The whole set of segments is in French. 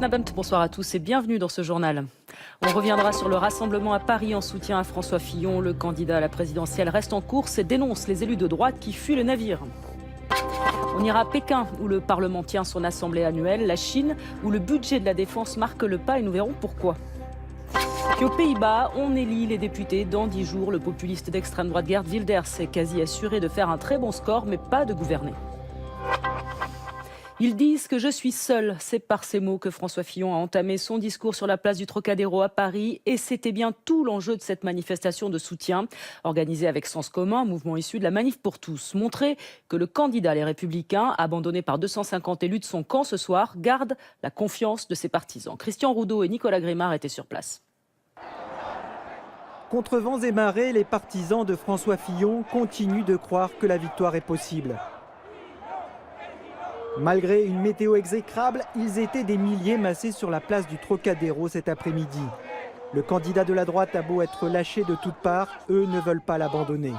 Nabent, bonsoir à tous et bienvenue dans ce journal. On reviendra sur le rassemblement à Paris en soutien à François Fillon. Le candidat à la présidentielle reste en course et dénonce les élus de droite qui fuient le navire. On ira à Pékin, où le Parlement tient son assemblée annuelle, la Chine, où le budget de la défense marque le pas et nous verrons pourquoi. Puis aux Pays-Bas, on élit les députés dans 10 jours. Le populiste d'extrême droite Geert Wilders est quasi assuré de faire un très bon score, mais pas de gouverner. Ils disent que je suis seul. C'est par ces mots que François Fillon a entamé son discours sur la place du Trocadéro à Paris. Et c'était bien tout l'enjeu de cette manifestation de soutien, organisée avec Sens Commun, mouvement issu de la Manif pour tous. Montrer que le candidat Les Républicains, abandonné par 250 élus de son camp ce soir, garde la confiance de ses partisans. Christian Roudot et Nicolas Grimard étaient sur place. Contre vents et marées, les partisans de François Fillon continuent de croire que la victoire est possible. Malgré une météo exécrable, ils étaient des milliers massés sur la place du Trocadéro cet après-midi. Le candidat de la droite a beau être lâché de toutes parts, eux ne veulent pas l'abandonner.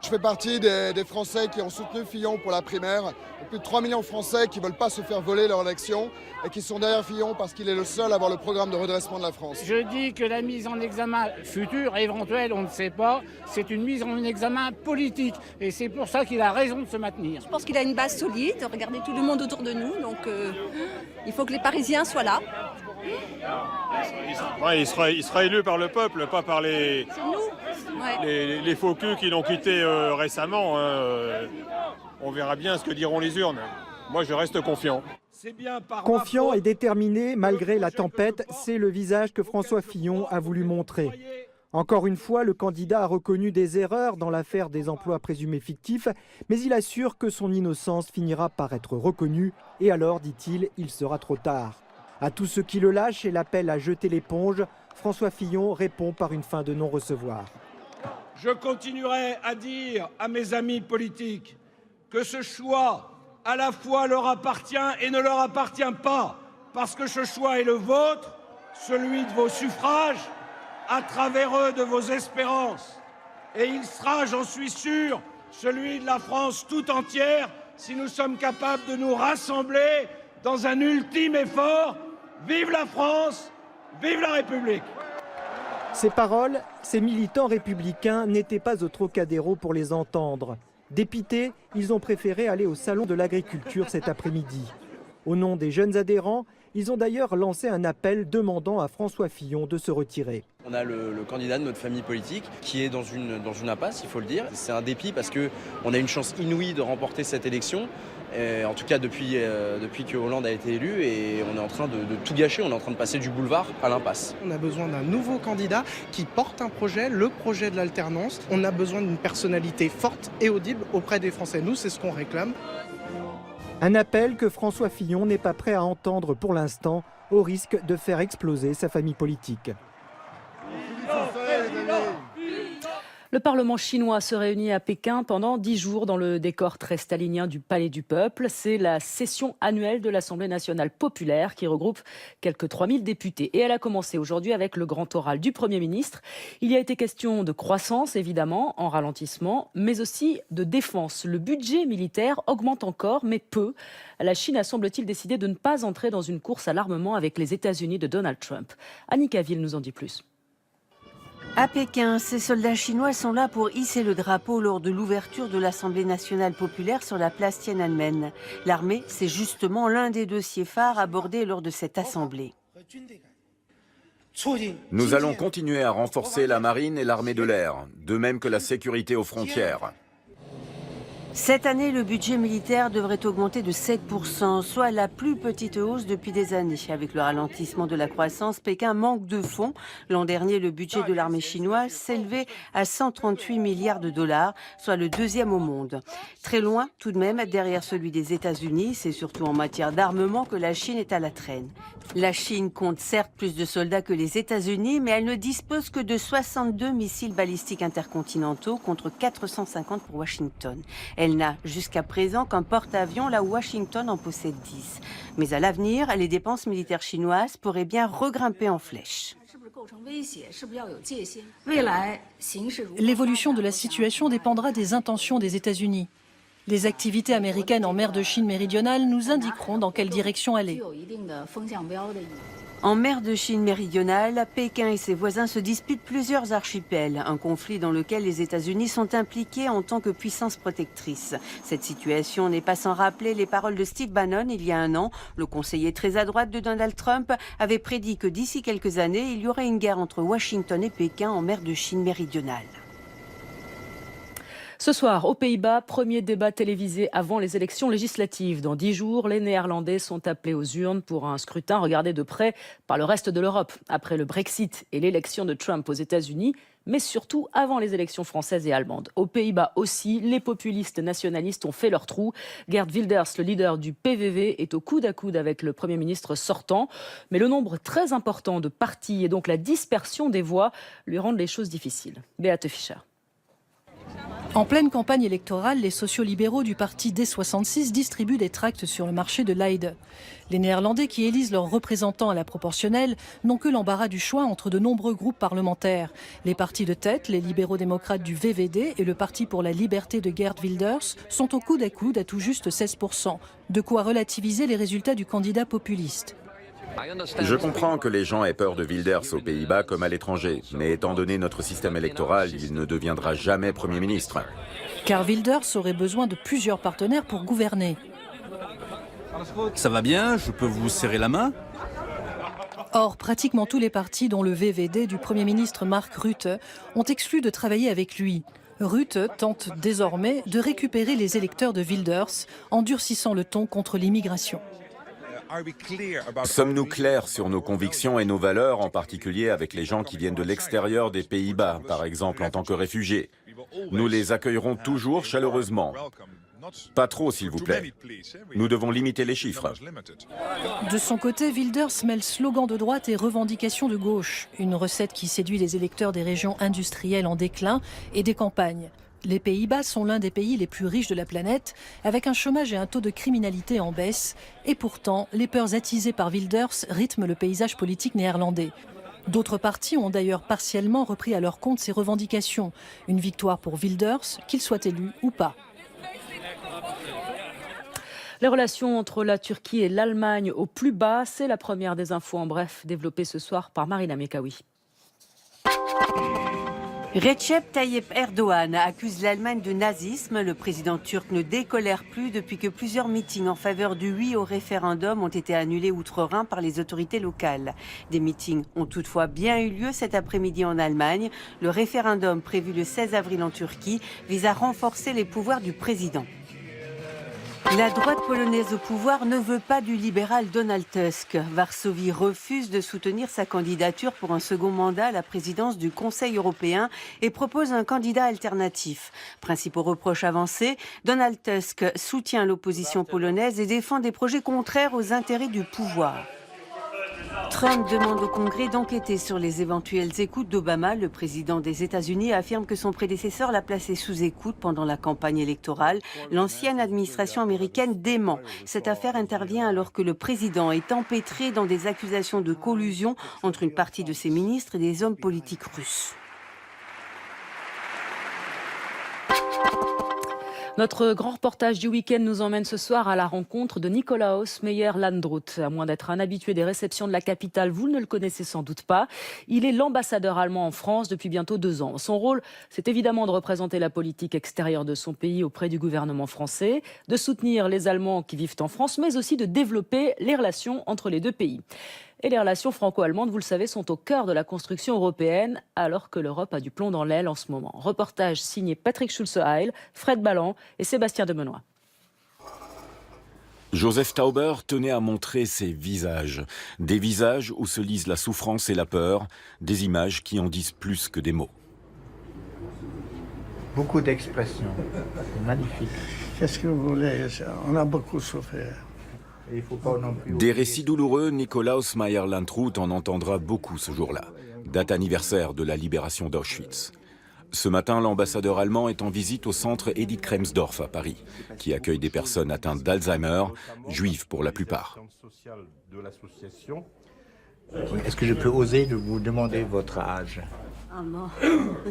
Je fais partie des Français qui ont soutenu Fillon pour la primaire. Il y a plus de 3 millions de Français qui ne veulent pas se faire voler leur élection et qui sont derrière Fillon parce qu'il est le seul à avoir le programme de redressement de la France. Je dis que la mise en examen future, éventuelle, on ne sait pas, c'est une mise en examen politique. Et c'est pour ça qu'il a raison de se maintenir. Je pense qu'il a une base solide. Regardez tout le monde autour de nous. Donc il faut que les Parisiens soient là. Ouais, il sera élu par le peuple, pas par les faux culs qui l'ont quitté récemment. On verra bien ce que diront les urnes. Moi, je reste confiant. Confiant et déterminé malgré la tempête, c'est le visage que François Fillon a voulu montrer. Encore une fois, le candidat a reconnu des erreurs dans l'affaire des emplois présumés fictifs, mais il assure que son innocence finira par être reconnue et alors, dit-il, il sera trop tard. À tous ceux qui le lâchent et l'appellent à jeter l'éponge, François Fillon répond par une fin de non-recevoir. Je continuerai à dire à mes amis politiques que ce choix à la fois leur appartient et ne leur appartient pas, parce que ce choix est le vôtre, celui de vos suffrages, à travers eux de vos espérances. Et il sera, j'en suis sûr, celui de la France tout entière, si nous sommes capables de nous rassembler dans un ultime effort. Vive la France, vive la République! Ces paroles, ces militants républicains n'étaient pas au Trocadéro pour les entendre. Dépités, ils ont préféré aller au Salon de l'Agriculture cet après-midi. Au nom des jeunes adhérents, ils ont d'ailleurs lancé un appel demandant à François Fillon de se retirer. On a le candidat de notre famille politique qui est dans une impasse, il faut le dire. C'est un dépit parce qu'on a une chance inouïe de remporter cette élection. En tout cas depuis que Hollande a été élu, et on est en train de tout gâcher, on est en train de passer du boulevard à l'impasse. On a besoin d'un nouveau candidat qui porte un projet, le projet de l'alternance. On a besoin d'une personnalité forte et audible auprès des Français. Nous, c'est ce qu'on réclame. Un appel que François Fillon n'est pas prêt à entendre pour l'instant, au risque de faire exploser sa famille politique. Le Parlement chinois se réunit à Pékin pendant 10 jours dans le décor très stalinien du Palais du Peuple. C'est la session annuelle de l'Assemblée nationale populaire qui regroupe quelques 3000 députés. Et elle a commencé aujourd'hui avec le grand oral du Premier ministre. Il y a été question de croissance, évidemment, en ralentissement, mais aussi de défense. Le budget militaire augmente encore, mais peu. La Chine a, semble-t-il, décidé de ne pas entrer dans une course à l'armement avec les États-Unis de Donald Trump. Annie Caville nous en dit plus. À Pékin, ces soldats chinois sont là pour hisser le drapeau lors de l'ouverture de l'Assemblée nationale populaire sur la place Tiananmen. L'armée, c'est justement l'un des dossiers phares abordés lors de cette assemblée. Nous allons continuer à renforcer la marine et l'armée de l'air, de même que la sécurité aux frontières. Cette année, le budget militaire devrait augmenter de 7%, soit la plus petite hausse depuis des années. Avec le ralentissement de la croissance, Pékin manque de fonds. L'an dernier, le budget de l'armée chinoise s'élevait à 138 milliards de dollars, soit le deuxième au monde. Très loin, tout de même, derrière celui des États-Unis. C'est surtout en matière d'armement que la Chine est à la traîne. La Chine compte certes plus de soldats que les États-Unis, mais elle ne dispose que de 62 missiles balistiques intercontinentaux contre 450 pour Washington. Elle n'a jusqu'à présent qu'un porte-avions, là où Washington en possède 10. Mais à l'avenir, les dépenses militaires chinoises pourraient bien regrimper en flèche. L'évolution de la situation dépendra des intentions des États-Unis. Les activités américaines en mer de Chine méridionale nous indiqueront dans quelle direction aller. En mer de Chine méridionale, Pékin et ses voisins se disputent plusieurs archipels, un conflit dans lequel les États-Unis sont impliqués en tant que puissance protectrice. Cette situation n'est pas sans rappeler les paroles de Steve Bannon il y a un an. Le conseiller très à droite de Donald Trump avait prédit que d'ici quelques années, il y aurait une guerre entre Washington et Pékin en mer de Chine méridionale. Ce soir, aux Pays-Bas, premier débat télévisé avant les élections législatives. Dans 10 jours, les Néerlandais sont appelés aux urnes pour un scrutin regardé de près par le reste de l'Europe. Après le Brexit et l'élection de Trump aux États-Unis, mais surtout avant les élections françaises et allemandes. Aux Pays-Bas aussi, les populistes nationalistes ont fait leur trou. Geert Wilders, le leader du PVV, est au coude à coude avec le Premier ministre sortant. Mais le nombre très important de partis et donc la dispersion des voix lui rendent les choses difficiles. Beate Fischer. En pleine campagne électorale, les sociolibéraux du parti D66 distribuent des tracts sur le marché de Leiden. Les Néerlandais qui élisent leurs représentants à la proportionnelle n'ont que l'embarras du choix entre de nombreux groupes parlementaires. Les partis de tête, les libéraux-démocrates du VVD et le Parti pour la liberté de Geert Wilders, sont au coude à coude à tout juste 16%. De quoi relativiser les résultats du candidat populiste. Je comprends que les gens aient peur de Wilders aux Pays-Bas comme à l'étranger, mais étant donné notre système électoral, il ne deviendra jamais Premier ministre. Car Wilders aurait besoin de plusieurs partenaires pour gouverner. Ça va bien, je peux vous serrer la main ? Or, pratiquement tous les partis, dont le VVD du Premier ministre Mark Rutte, ont exclu de travailler avec lui. Rutte tente désormais de récupérer les électeurs de Wilders en durcissant le ton contre l'immigration. Sommes-nous clairs sur nos convictions et nos valeurs, en particulier avec les gens qui viennent de l'extérieur des Pays-Bas, par exemple en tant que réfugiés? Nous les accueillerons toujours chaleureusement. Pas trop, s'il vous plaît. Nous devons limiter les chiffres. De son côté, Wilders mêle slogan de droite et revendications de gauche. Une recette qui séduit les électeurs des régions industrielles en déclin et des campagnes. Les Pays-Bas sont l'un des pays les plus riches de la planète, avec un chômage et un taux de criminalité en baisse. Et pourtant, les peurs attisées par Wilders rythment le paysage politique néerlandais. D'autres partis ont d'ailleurs partiellement repris à leur compte ces revendications. Une victoire pour Wilders, qu'il soit élu ou pas. Les relations entre la Turquie et l'Allemagne au plus bas, c'est la première des infos en bref, développée ce soir par Marina Mekawi. Recep Tayyip Erdogan accuse l'Allemagne de nazisme. Le président turc ne décolère plus depuis que plusieurs meetings en faveur du oui au référendum ont été annulés outre-Rhin par les autorités locales. Des meetings ont toutefois bien eu lieu cet après-midi en Allemagne. Le référendum prévu le 16 avril en Turquie vise à renforcer les pouvoirs du président. La droite polonaise au pouvoir ne veut pas du libéral Donald Tusk. Varsovie refuse de soutenir sa candidature pour un second mandat à la présidence du Conseil européen et propose un candidat alternatif. Principaux reproches avancés, Donald Tusk soutient l'opposition polonaise et défend des projets contraires aux intérêts du pouvoir. Trump demande au Congrès d'enquêter sur les éventuelles écoutes d'Obama. Le président des États-Unis affirme que son prédécesseur l'a placé sous écoute pendant la campagne électorale. L'ancienne administration américaine dément. Cette affaire intervient alors que le président est empêtré dans des accusations de collusion entre une partie de ses ministres et des hommes politiques russes. Notre grand reportage du week-end nous emmène ce soir à la rencontre de Nikolaus Meyer-Landrut. À moins d'être un habitué des réceptions de la capitale, vous ne le connaissez sans doute pas. Il est l'ambassadeur allemand en France depuis bientôt 2 ans. Son rôle, c'est évidemment de représenter la politique extérieure de son pays auprès du gouvernement français, de soutenir les Allemands qui vivent en France, mais aussi de développer les relations entre les deux pays. Et les relations franco-allemandes, vous le savez, sont au cœur de la construction européenne, alors que l'Europe a du plomb dans l'aile en ce moment. Reportage signé Patrick Schulze-Heil, Fred Balland et Sébastien Demenoy. Joseph Tauber tenait à montrer ses visages. Des visages où se lisent la souffrance et la peur, des images qui en disent plus que des mots. Beaucoup d'expressions, c'est magnifique. Qu'est-ce que vous voulez? On a beaucoup souffert. Des récits douloureux, Nikolaus Meyer-Landrut en entendra beaucoup ce jour-là, date anniversaire de la libération d'Auschwitz. Ce matin, l'ambassadeur allemand est en visite au centre Edith Kremsdorf à Paris, qui accueille des personnes atteintes d'Alzheimer, juives pour la plupart. Est-ce que je peux oser de vous demander votre âge?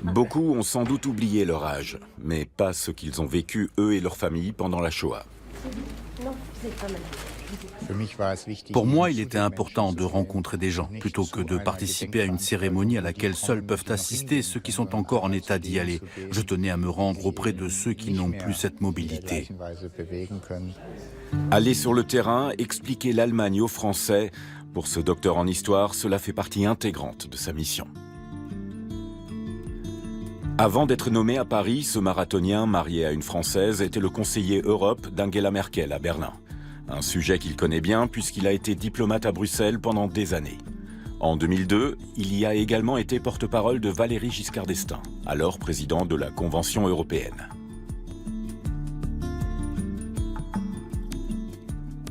Beaucoup ont sans doute oublié leur âge, mais pas ce qu'ils ont vécu, eux et leurs familles, pendant la Shoah. Pour moi, il était important de rencontrer des gens, plutôt que de participer à une cérémonie à laquelle seuls peuvent assister ceux qui sont encore en état d'y aller. Je tenais à me rendre auprès de ceux qui n'ont plus cette mobilité. Aller sur le terrain, expliquer l'Allemagne aux Français, pour ce docteur en histoire, cela fait partie intégrante de sa mission. Avant d'être nommé à Paris, ce marathonien, marié à une Française, était le conseiller Europe d'Angela Merkel à Berlin. Un sujet qu'il connaît bien puisqu'il a été diplomate à Bruxelles pendant des années. En 2002, il y a également été porte-parole de Valéry Giscard d'Estaing, alors président de la Convention européenne.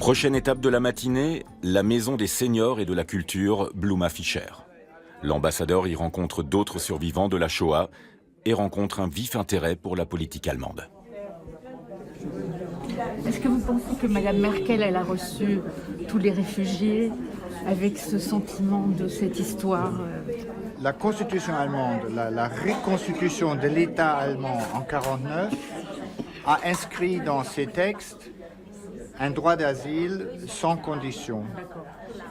Prochaine étape de la matinée, la Maison des seniors et de la culture Bluma Fischer. L'ambassadeur y rencontre d'autres survivants de la Shoah et rencontre un vif intérêt pour la politique allemande. Est-ce que vous pensez que Mme Merkel, elle a reçu tous les réfugiés avec ce sentiment de cette histoire? La constitution allemande, la reconstitution de l'État allemand en 1949 a inscrit dans ses textes un droit d'asile sans condition.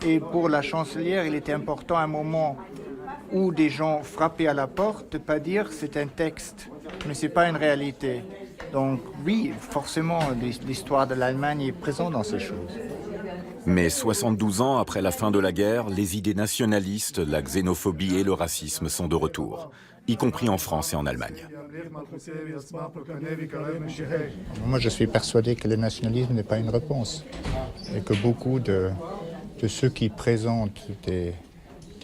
Et pour la chancelière, il était important à un moment où des gens frappaient à la porte de ne pas dire c'est un texte, mais ce n'est pas une réalité. Donc oui, forcément, l'histoire de l'Allemagne est présente dans ces choses. Mais 72 ans après la fin de la guerre, les idées nationalistes, la xénophobie et le racisme sont de retour, y compris en France et en Allemagne. Moi, je suis persuadé que le nationalisme n'est pas une réponse et que beaucoup de ceux qui présentent des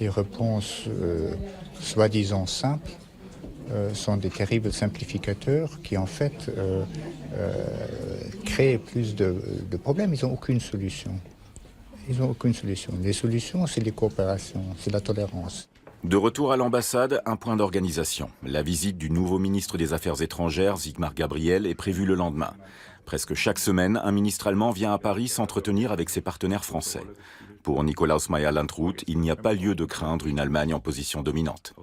réponses soi-disant simples sont des terribles simplificateurs qui en fait créent plus de problèmes. Ils n'ont aucune solution. Ils n'ont aucune solution. Les solutions, c'est les coopérations, c'est la tolérance. De retour à l'ambassade, un point d'organisation. La visite du nouveau ministre des Affaires étrangères, Sigmar Gabriel, est prévue le lendemain. Presque chaque semaine, un ministre allemand vient à Paris s'entretenir avec ses partenaires français. Pour Nikolaus Meier-Landrut, il n'y a pas lieu de craindre une Allemagne en position dominante.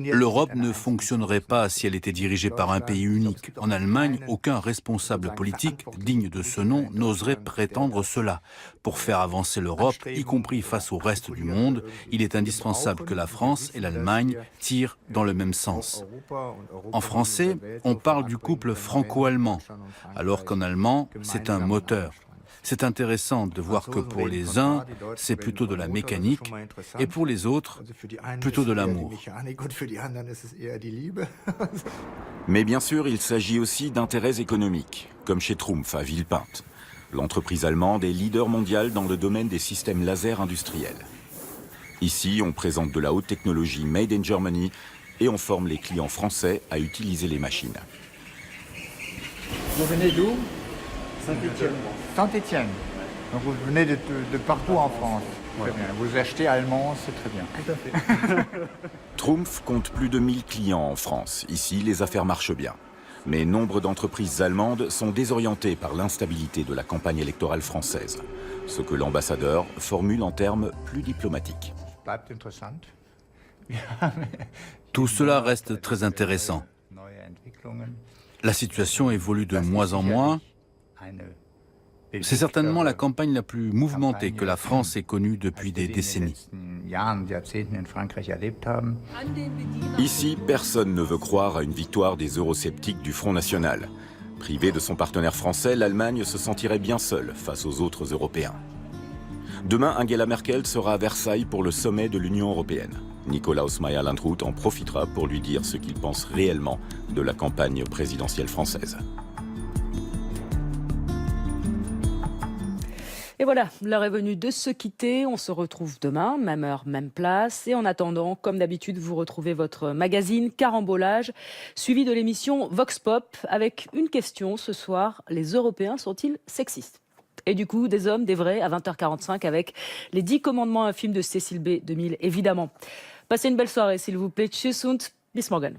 L'Europe ne fonctionnerait pas si elle était dirigée par un pays unique. En Allemagne, aucun responsable politique digne de ce nom n'oserait prétendre cela. Pour faire avancer l'Europe, y compris face au reste du monde, il est indispensable que la France et l'Allemagne tirent dans le même sens. En français, on parle du couple franco-allemand, alors qu'en allemand, c'est un moteur. C'est intéressant de voir que pour les uns, c'est plutôt de la mécanique, et pour les autres, plutôt de l'amour. Mais bien sûr, il s'agit aussi d'intérêts économiques, comme chez Trumpf à Villepinte. L'entreprise allemande est leader mondial dans le domaine des systèmes laser industriels. Ici, on présente de la haute technologie made in Germany et on forme les clients français à utiliser les machines. Vous venez d'où? Saint-Étienne. Saint-Étienne. Donc vous venez de partout en France. Très bien. Vous achetez allemand, c'est très bien. Tout à fait. Trumpf compte plus de 1000 clients en France. Ici, les affaires marchent bien. Mais nombre d'entreprises allemandes sont désorientées par l'instabilité de la campagne électorale française. Ce que l'ambassadeur formule en termes plus diplomatiques. Tout cela reste très intéressant. La situation évolue de mois en mois. C'est certainement la campagne la plus mouvementée que la France ait connue depuis des décennies. Ici, personne ne veut croire à une victoire des eurosceptiques du Front National. Privée de son partenaire français, l'Allemagne se sentirait bien seule face aux autres Européens. Demain, Angela Merkel sera à Versailles pour le sommet de l'Union européenne. Nikolaus Meier-Landrut en profitera pour lui dire ce qu'il pense réellement de la campagne présidentielle française. Et voilà, l'heure est venue de se quitter. On se retrouve demain, même heure, même place. Et en attendant, comme d'habitude, vous retrouvez votre magazine Carambolage, suivi de l'émission Vox Pop, avec une question ce soir. Les Européens sont-ils sexistes ? Et du coup, des hommes, des vrais, à 20h45, avec les 10 commandements, un film de Cécile B. 2000, évidemment. Passez une belle soirée, s'il vous plaît. Tschüss und bis morgen.